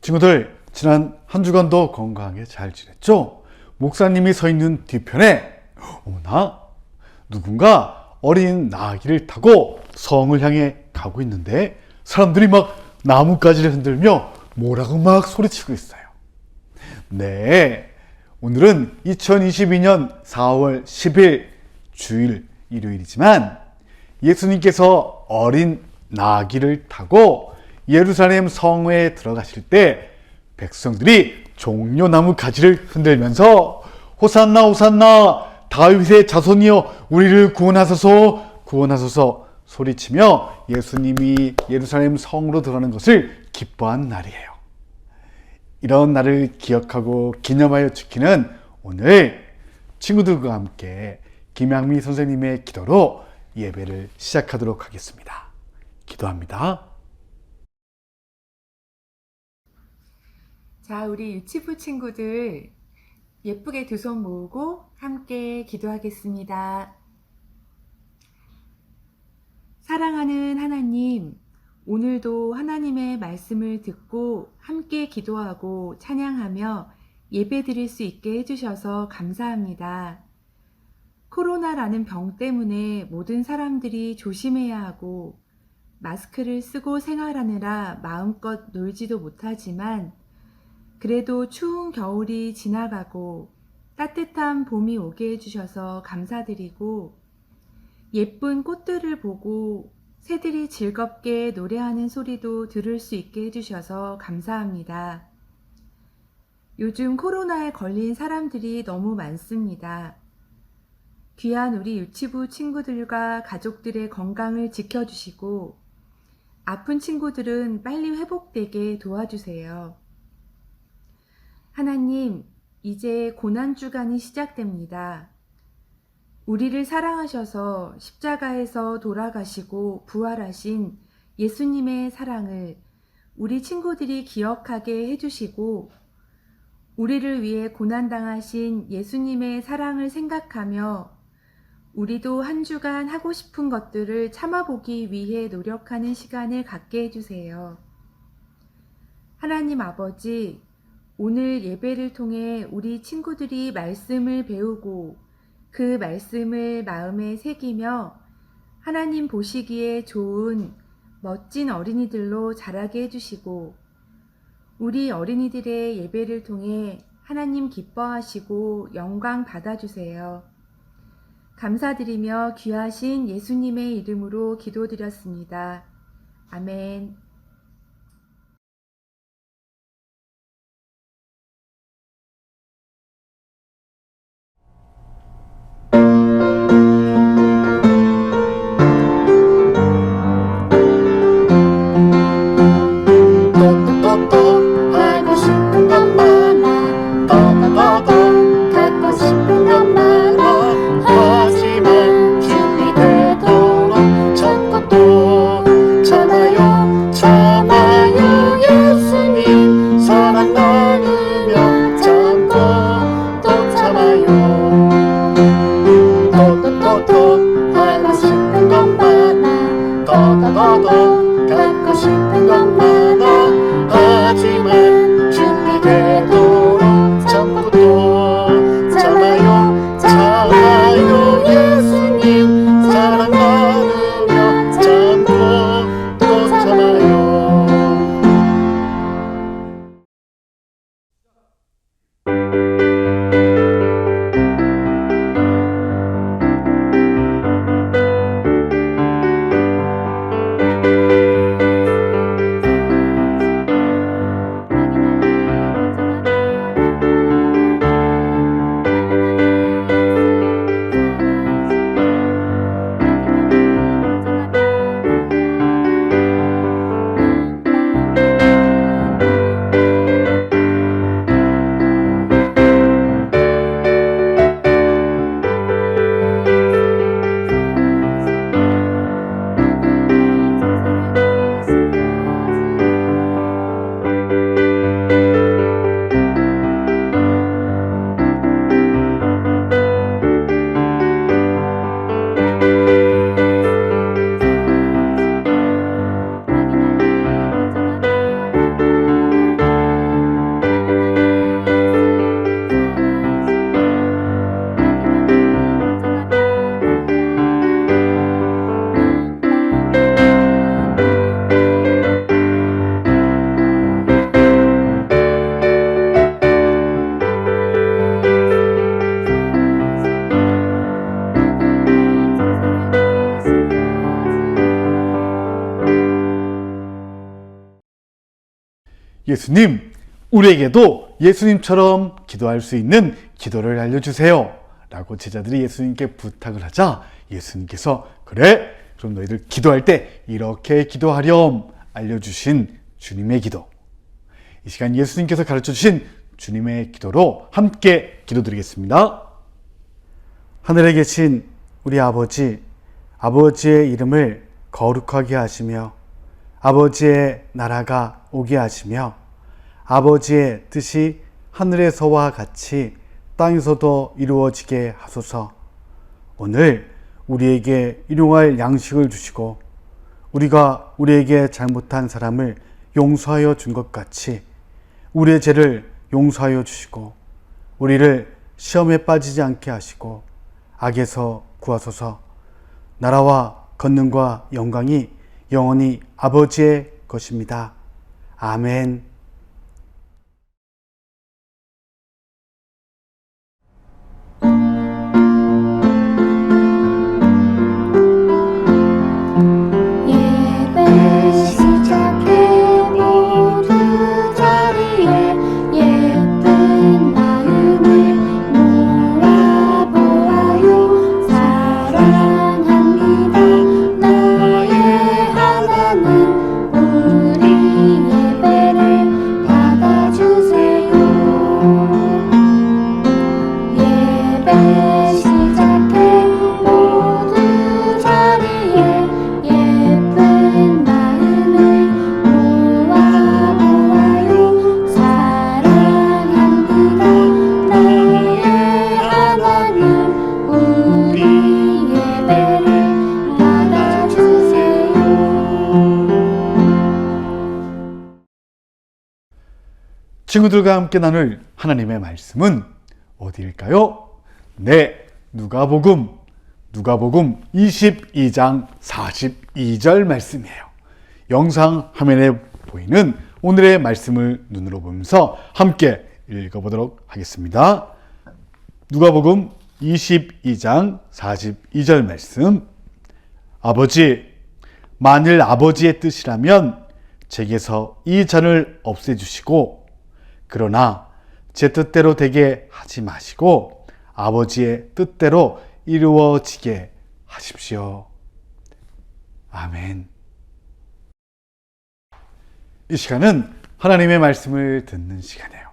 친구들, 지난 한 주간도 건강하게 잘 지냈죠? 목사님이 서 있는 뒤편에 어머나, 누군가 어린 나귀를 타고 성을 향해 가고 있는데 사람들이 막 나뭇가지를 흔들며 뭐라고 막 소리치고 있어요. 네, 오늘은 2022년 4월 10일 주일 일요일이지만 예수님께서 어린 나귀를 타고 예루살렘 성회에 들어가실 때 백성들이 종려나무 가지를 흔들면서 호산나 호산나 다윗의 자손이여 우리를 구원하소서 구원하소서 소리치며 예수님이 예루살렘 성으로 들어가는 것을 기뻐한 날이에요. 이런 날을 기억하고 기념하여 지키는 오늘 친구들과 함께 김양미 선생님의 기도로 예배를 시작하도록 하겠습니다. 기도합니다. 자, 우리 유치부 친구들 예쁘게 두 손 모으고 함께 기도하겠습니다. 사랑하는 하나님, 오늘도 하나님의 말씀을 듣고 함께 기도하고 찬양하며 예배 드릴 수 있게 해주셔서 감사합니다. 코로나라는 병 때문에 모든 사람들이 조심해야 하고 마스크를 쓰고 생활하느라 마음껏 놀지도 못하지만 그래도 추운 겨울이 지나가고 따뜻한 봄이 오게 해주셔서 감사드리고 예쁜 꽃들을 보고 새들이 즐겁게 노래하는 소리도 들을 수 있게 해주셔서 감사합니다. 요즘 코로나에 걸린 사람들이 너무 많습니다. 귀한 우리 유치부 친구들과 가족들의 건강을 지켜주시고 아픈 친구들은 빨리 회복되게 도와주세요. 하나님, 이제 고난주간이 시작됩니다. 우리를 사랑하셔서 십자가에서 돌아가시고 부활하신 예수님의 사랑을 우리 친구들이 기억하게 해주시고 우리를 위해 고난당하신 예수님의 사랑을 생각하며 우리도 한 주간 하고 싶은 것들을 참아보기 위해 노력하는 시간을 갖게 해주세요. 하나님 아버지, 오늘 예배를 통해 우리 친구들이 말씀을 배우고 그 말씀을 마음에 새기며 하나님 보시기에 좋은 멋진 어린이들로 자라게 해주시고 우리 어린이들의 예배를 통해 하나님 기뻐하시고 영광 받아주세요. 감사드리며 귀하신 예수님의 이름으로 기도드렸습니다. 아멘. 또또또또 하고 싶은 것 많아 또또또또 갖고 싶은 것 많아 하지만 준비되도록 참고 또 참아요 참아요 예수님 사랑 나누며 참고 또 참아요 또또또또 하고 싶은 것 많아 또또또또 갖고 싶은 것 많아 하지만 준비되도록 참고 또 참아요 참아요 예수님 사랑 나누며 참고 또 참아요. 예수님, 우리에게도 예수님처럼 기도할 수 있는 기도를 알려주세요 라고 제자들이 예수님께 부탁을 하자 예수님께서 그래, 그럼 너희들 기도할 때 이렇게 기도하렴 알려주신 주님의 기도. 이 시간 예수님께서 가르쳐주신 주님의 기도로 함께 기도드리겠습니다. 하늘에 계신 우리 아버지, 아버지의 이름을 거룩하게 하시며 아버지의 나라가 오게 하시며 아버지의 뜻이 하늘에서와 같이 땅에서도 이루어지게 하소서. 오늘 우리에게 일용할 양식을 주시고 우리가 우리에게 잘못한 사람을 용서하여 준 것 같이 우리의 죄를 용서하여 주시고 우리를 시험에 빠지지 않게 하시고 악에서 구하소서. 나라와 권능과 영광이 영원히 아버지의 것입니다. 아멘. 예배 시작해 모두 자리에 예쁜 마음을 모아보아요. 사랑합니다 나의 하나님, 우리 예배를 받아주세요. 예배 시작해 모두 자리에 예쁜 마음을 모아보아요. 사랑합니다 나의 하나님, 우리 예배를 받아주세요. 친구들과 함께 나눌 하나님의 말씀은 어디일까요? 네, 누가복음 22장 42절 말씀이에요. 영상 화면에 보이는 오늘의 말씀을 눈으로 보면서 함께 읽어보도록 하겠습니다. 누가복음 22장 42절 말씀. 아버지, 만일 아버지의 뜻이라면 제게서 이 잔을 없애주시고 그러나 제 뜻대로 되게 하지 마시고 아버지의 뜻대로 이루어지게 하십시오. 아멘. 이 시간은 하나님의 말씀을 듣는 시간이에요.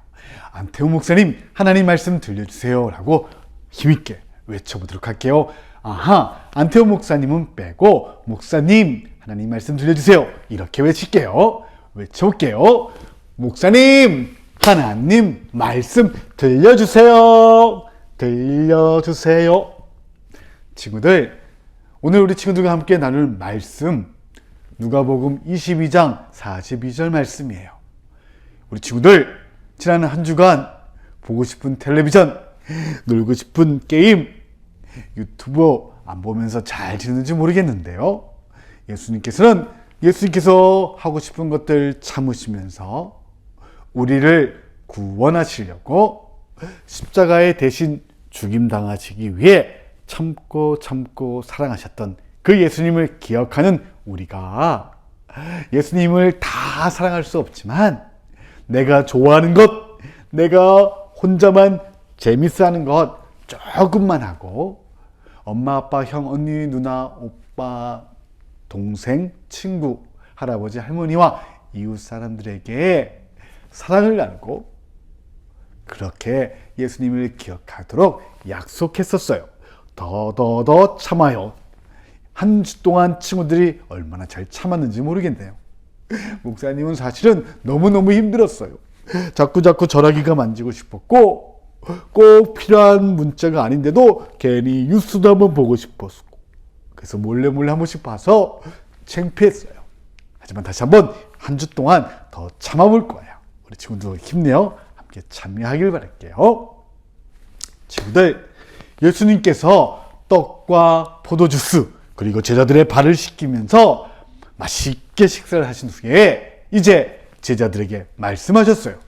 안태호 목사님, 하나님 말씀 들려주세요 라고 힘있게 외쳐보도록 할게요. 아하, 안태호 목사님은 빼고 목사님, 하나님 말씀 들려주세요 이렇게 외칠게요. 외쳐볼게요. 목사님, 하나님 말씀 들려주세요. 들려주세요. 친구들, 오늘 우리 친구들과 함께 나눌 말씀 누가복음 22장 42절 말씀이에요. 우리 친구들, 지난 한 주간 보고 싶은 텔레비전, 놀고 싶은 게임, 유튜브 안 보면서 잘 지내는지 모르겠는데요. 예수님께서 하고 싶은 것들 참으시면서 우리를 구원하시려고 십자가에 대신 죽임당하시기 위해 참고 사랑하셨던 그 예수님을 기억하는 우리가 예수님을 다 사랑할 수 없지만 내가 좋아하는 것, 내가 혼자만 재밌어 하는 것 조금만 하고 엄마, 아빠, 형, 언니, 누나, 오빠, 동생, 친구, 할아버지, 할머니와 이웃 사람들에게 사랑을 나누고 그렇게 예수님을 기억하도록 약속했었어요. 더 참아요. 한 주 동안 친구들이 얼마나 잘 참았는지 모르겠네요. 목사님은 사실은 너무너무 힘들었어요. 자꾸 전화기가 만지고 싶었고 꼭 필요한 문자가 아닌데도 괜히 뉴스도 한번 보고 싶었고 그래서 몰래 한 번씩 봐서 창피했어요. 하지만 다시 한번 한 주 동안 더 참아볼 거예요. 우리 친구들 힘내요. 함께 참여하길 바랄게요. 친구들, 예수님께서 떡과 포도주스 그리고 제자들의 발을 씻기면서 맛있게 식사를 하신 후에 이제 제자들에게 말씀하셨어요.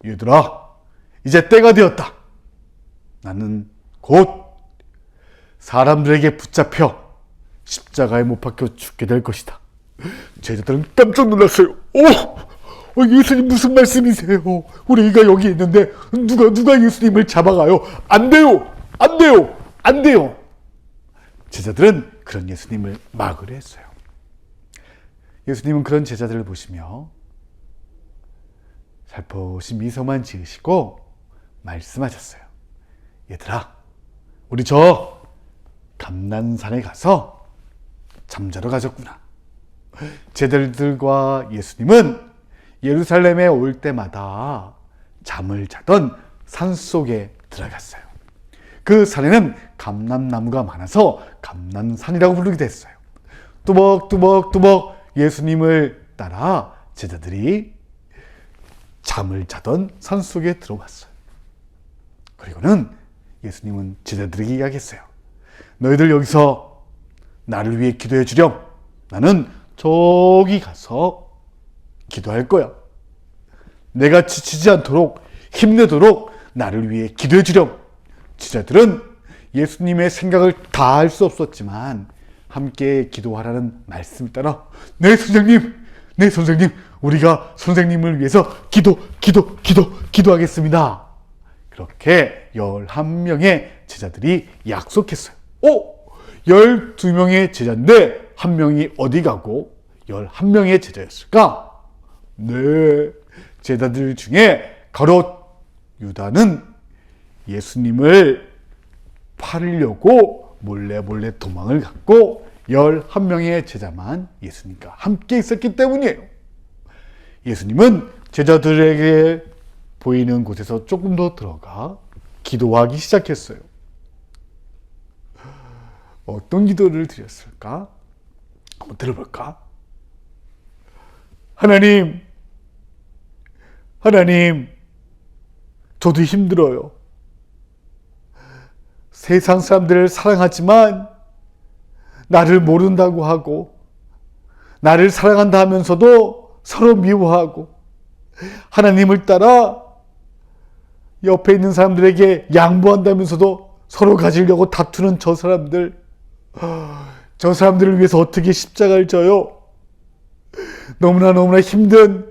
얘들아, 이제 때가 되었다. 나는 곧 사람들에게 붙잡혀 십자가에 못 박혀 죽게 될 것이다. 제자들은 깜짝 놀랐어요. 예수님 무슨 말씀이세요? 우리가 여기 있는데 누가 예수님을 잡아가요? 안 돼요! 안 돼요! 안 돼요! 제자들은 그런 예수님을 막으려 했어요. 예수님은 그런 제자들을 보시며 살포시 미소만 지으시고 말씀하셨어요. 얘들아, 우리 저 감난산에 가서 잠자러 가셨구나. 제자들과 예수님은 예루살렘에 올 때마다 잠을 자던 산속에 들어갔어요. 그 산에는 감람나무가 많아서 감람산이라고 부르기도 했어요. 뚜벅뚜벅뚜벅 예수님을 따라 제자들이 잠을 자던 산속에 들어왔어요. 그리고는 예수님은 제자들에게 이야기했어요. 너희들 여기서 나를 위해 기도해 주렴. 나는 저기 가서 기도할 거야. 내가 지치지 않도록 힘내도록 나를 위해 기도해 주렴. 제자들은 예수님의 생각을 다 알 수 없었지만 함께 기도하라는 말씀을 따라 네 선생님 우리가 선생님을 위해서 기도하겠습니다. 그렇게 11명의 제자들이 약속했어요. 12명의 제자인데 한 명이 어디 가고 11명의 제자였을까? 네, 제자들 중에 가롯 유다는 예수님을 팔으려고 몰래 도망을 갔고 11명의 제자만 예수님과 함께 있었기 때문이에요. 예수님은 제자들에게 보이는 곳에서 조금 더 들어가 기도하기 시작했어요. 어떤 기도를 드렸을까? 한번 들어볼까? 하나님, 저도 힘들어요. 세상 사람들을 사랑하지만 나를 모른다고 하고 나를 사랑한다 하면서도 서로 미워하고 하나님을 따라 옆에 있는 사람들에게 양보한다면서도 서로 가지려고 다투는 저 사람들을 위해서 어떻게 십자가를 져요? 너무나 힘든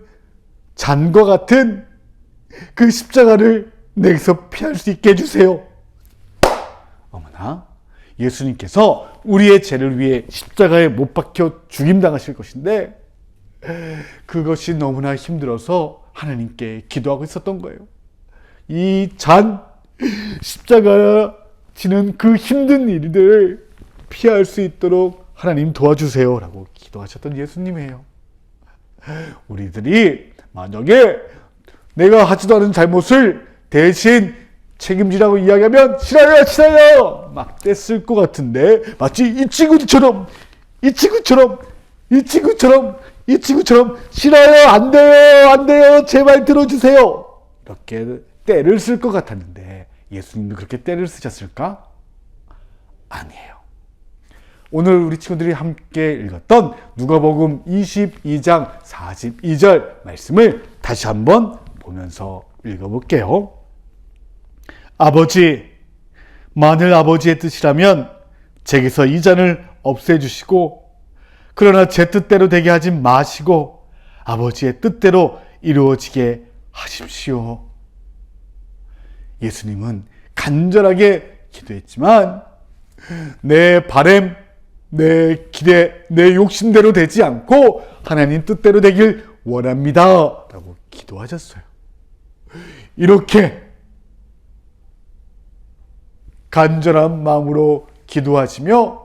잔과 같은 그 십자가를 내게서 피할 수 있게 해주세요. 어머나, 예수님께서 우리의 죄를 위해 십자가에 못 박혀 죽임당하실 것인데 그것이 너무나 힘들어서 하나님께 기도하고 있었던 거예요. 이 십자가 지는 그 힘든 일들을 피할 수 있도록 하나님 도와주세요 라고 기도하셨던 예수님이에요. 우리들이 만약에 내가 하지도 않은 잘못을 대신 책임지라고 이야기하면 싫어요 막 떼쓸 것 같은데 마치 이 친구처럼 싫어요 안 돼요 제발 들어주세요 이렇게 떼를 쓸 것 같았는데 예수님도 그렇게 떼를 쓰셨을까? 아니에요. 오늘 우리 친구들이 함께 읽었던 누가복음 22장 42절 말씀을 다시 한번 보면서 읽어볼게요. 아버지, 만일 아버지의 뜻이라면 제게서 이 잔을 없애주시고 그러나 제 뜻대로 되게 하지 마시고 아버지의 뜻대로 이루어지게 하십시오. 예수님은 간절하게 기도했지만 내 바램, 내 기대, 내 욕심대로 되지 않고 하나님 뜻대로 되길 원합니다 라고 기도하셨어요. 이렇게 간절한 마음으로 기도하시며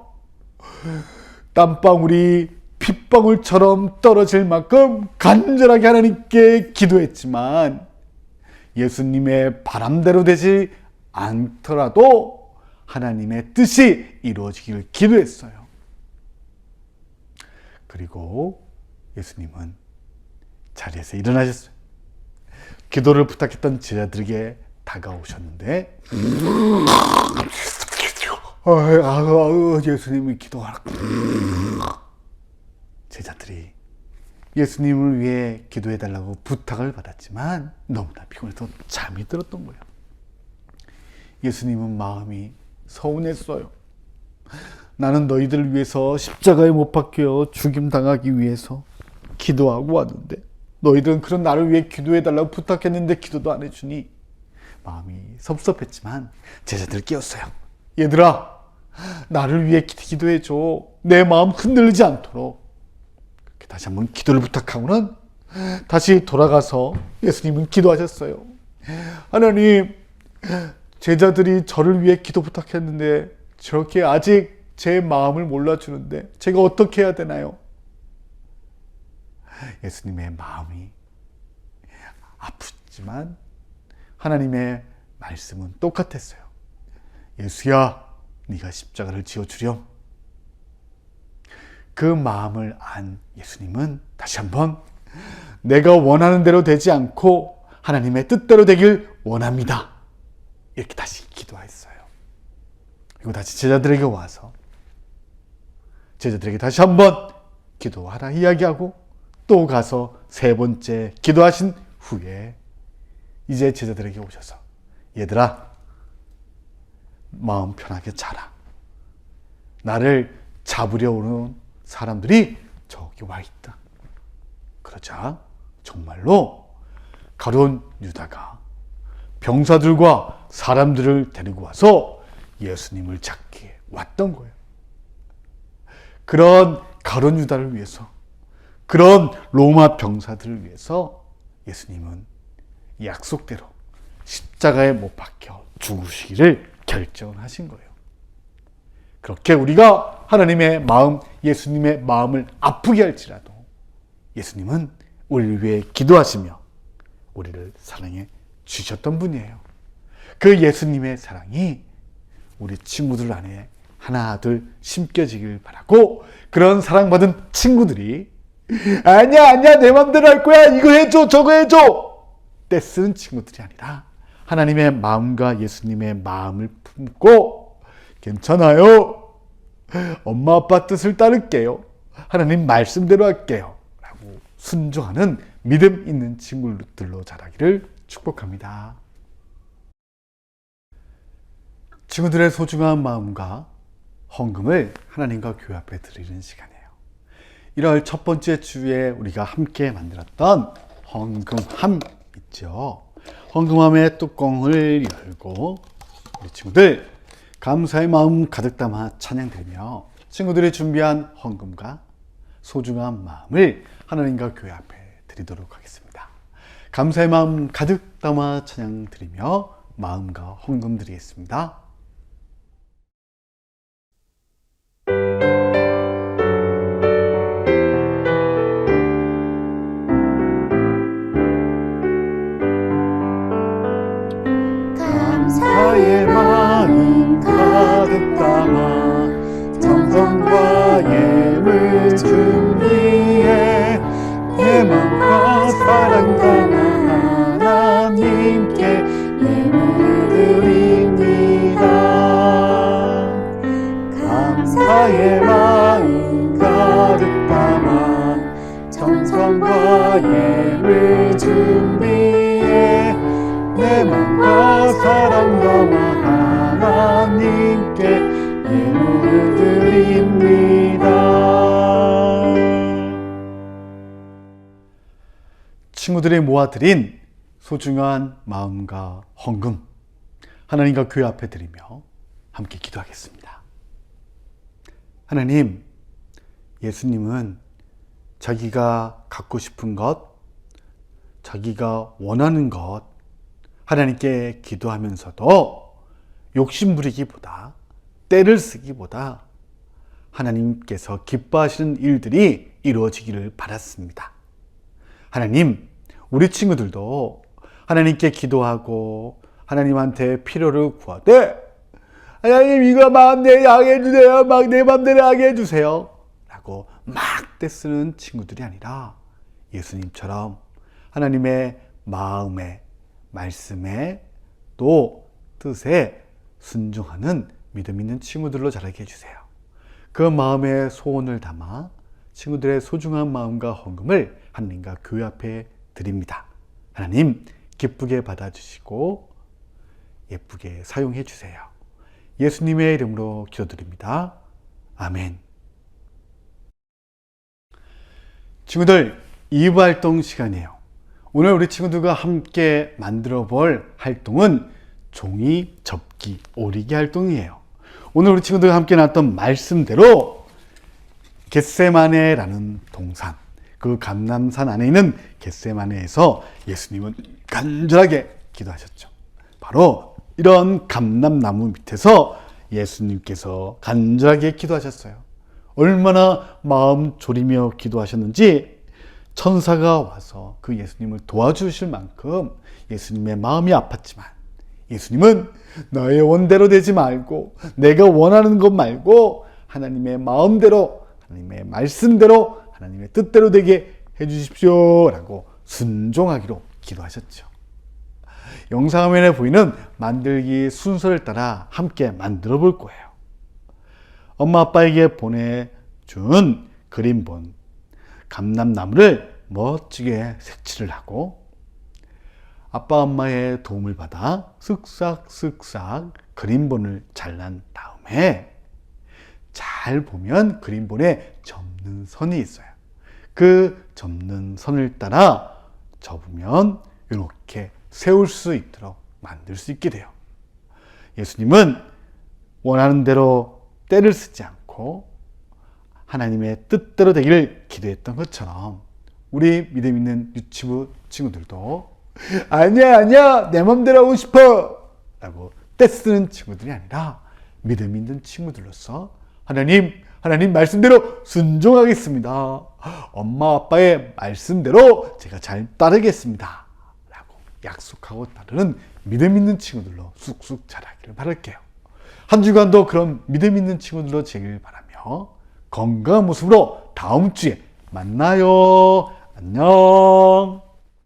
땀방울이 핏방울처럼 떨어질 만큼 간절하게 하나님께 기도했지만 예수님의 바람대로 되지 않더라도 하나님의 뜻이 이루어지기를 기도했어요. 그리고 예수님은 자리에서 일어나셨어요. 기도를 부탁했던 제자들에게 다가오셨는데 예수님이 기도하라. 제자들이 예수님을 위해 기도해달라고 부탁을 받았지만 너무나 피곤해서 잠이 들었던 거예요. 예수님은 마음이 서운했어요. 나는 너희들을 위해서 십자가에 못 박혀 죽임당하기 위해서 기도하고 왔는데 너희들은 그런 나를 위해 기도해달라고 부탁했는데 기도도 안 해주니 마음이 섭섭했지만 제자들을 깨웠어요. 얘들아, 나를 위해 기도해줘. 내 마음 흔들리지 않도록. 그렇게 다시 한번 기도를 부탁하고는 다시 돌아가서 예수님은 기도하셨어요. 하나님, 제자들이 저를 위해 기도 부탁했는데 저렇게 아직 제 마음을 몰라주는데 제가 어떻게 해야 되나요? 예수님의 마음이 아프지만 하나님의 말씀은 똑같았어요. 예수야, 네가 십자가를 지어주렴. 그 마음을 안 예수님은 다시 한번 내가 원하는 대로 되지 않고 하나님의 뜻대로 되길 원합니다. 이렇게 다시 기도했어요. 그리고 다시 제자들에게 와서 제자들에게 다시 한번 기도하라 이야기하고 또 가서 세 번째 기도하신 후에 이제 제자들에게 오셔서 얘들아, 마음 편하게 자라. 나를 잡으려 오는 사람들이 저기 와 있다. 그러자 정말로 가룟 유다가 병사들과 사람들을 데리고 와서 예수님을 잡기 왔던 거예요. 그런 가룟 유다를 위해서, 그런 로마 병사들을 위해서 예수님은 약속대로 십자가에 못 박혀 죽으시기를 결정하신 거예요. 그렇게 우리가 하나님의 마음, 예수님의 마음을 아프게 할지라도 예수님은 우리를 위해 기도하시며 우리를 사랑해 주셨던 분이에요. 그 예수님의 사랑이 우리 친구들 안에 하나 둘 심겨지길 바라고, 그런 사랑받은 친구들이 아니야 내 맘대로 할 거야, 이거 해줘 저거 해줘 떼쓰는 친구들이 아니라 하나님의 마음과 예수님의 마음을 품고 괜찮아요, 엄마 아빠 뜻을 따를게요, 하나님 말씀대로 할게요 라고 순종하는 믿음 있는 친구들로 자라기를 축복합니다. 친구들의 소중한 마음과 헌금을 하나님과 교회 앞에 드리는 시간이에요. 1월 첫 번째 주에 우리가 함께 만들었던 헌금함 있죠. 헌금함의 뚜껑을 열고 우리 친구들 감사의 마음 가득 담아 찬양드리며 친구들이 준비한 헌금과 소중한 마음을 하나님과 교회 앞에 드리도록 하겠습니다. 감사의 마음 가득 담아 찬양드리며 마음과 헌금 드리겠습니다. 감사의 마음 가득 담아 정성과 예물 준비해 내 마음과 사랑 담아 하나님께 예물 드립니다. 감사의 마음 가득 담아 정성과 예물 준비해 내 맘과 사랑 담아 하나님께 예물을 드립니다. 친구들이 모아드린 소중한 마음과 헌금 하나님과 교회 앞에 드리며 함께 기도하겠습니다. 하나님, 예수님은 자기가 갖고 싶은 것, 자기가 원하는 것 하나님께 기도하면서도 욕심 부리기보다, 때를 쓰기보다 하나님께서 기뻐하시는 일들이 이루어지기를 바랐습니다. 하나님, 우리 친구들도 하나님께 기도하고 하나님한테 필요를 구하되 하나님 이거 마음대로 하게 해주세요, 막 내 마음대로 하게 해주세요 라고 막 떼쓰는 친구들이 아니라 예수님처럼 하나님의 마음에, 말씀에, 또 뜻에 순종하는 믿음 있는 친구들로 자라게 해주세요. 그 마음의 소원을 담아 친구들의 소중한 마음과 헌금을 하나님과 교회 앞에 드립니다. 하나님, 기쁘게 받아주시고 예쁘게 사용해 주세요. 예수님의 이름으로 기도드립니다. 아멘. 친구들, 2부 활동 시간이에요. 오늘 우리 친구들과 함께 만들어 볼 활동은 종이 접기 오리기 활동이에요. 오늘 우리 친구들과 함께 나왔던 말씀대로 겟세마네라는 동산, 그 감람산 안에 있는 겟세마네에서 예수님은 간절하게 기도하셨죠. 바로 이런 감람나무 밑에서 예수님께서 간절하게 기도하셨어요. 얼마나 마음 졸이며 기도하셨는지 천사가 와서 그 예수님을 도와주실 만큼 예수님의 마음이 아팠지만 예수님은 너의 원대로 되지 말고 내가 원하는 것 말고 하나님의 마음대로, 하나님의 말씀대로, 하나님의 뜻대로 되게 해주십시오 라고 순종하기로 기도하셨죠. 영상화면에 보이는 만들기 순서를 따라 함께 만들어 볼 거예요. 엄마 아빠에게 보내준 그림본 감람나무를 멋지게 색칠을 하고 아빠 엄마의 도움을 받아 쓱싹쓱싹 그림본을 잘란 다음에 잘 보면 그림본에 접는 선이 있어요. 그 접는 선을 따라 접으면 이렇게 세울 수 있도록 만들 수 있게 돼요. 예수님은 원하는 대로 때를 쓰지 않고 하나님의 뜻대로 되기를 기도했던 것처럼 우리 믿음 있는 유치부 친구들도 아니야 내 맘대로 하고 싶어 라고 떼쓰는 친구들이 아니라 믿음 있는 친구들로서 하나님 말씀대로 순종하겠습니다. 엄마 아빠의 말씀대로 제가 잘 따르겠습니다 라고 약속하고 따르는 믿음 있는 친구들로 쑥쑥 자라기를 바랄게요. 한 주간도 그런 믿음 있는 친구들로 되길 바라며 건강한 모습으로 다음 주에 만나요. 안녕.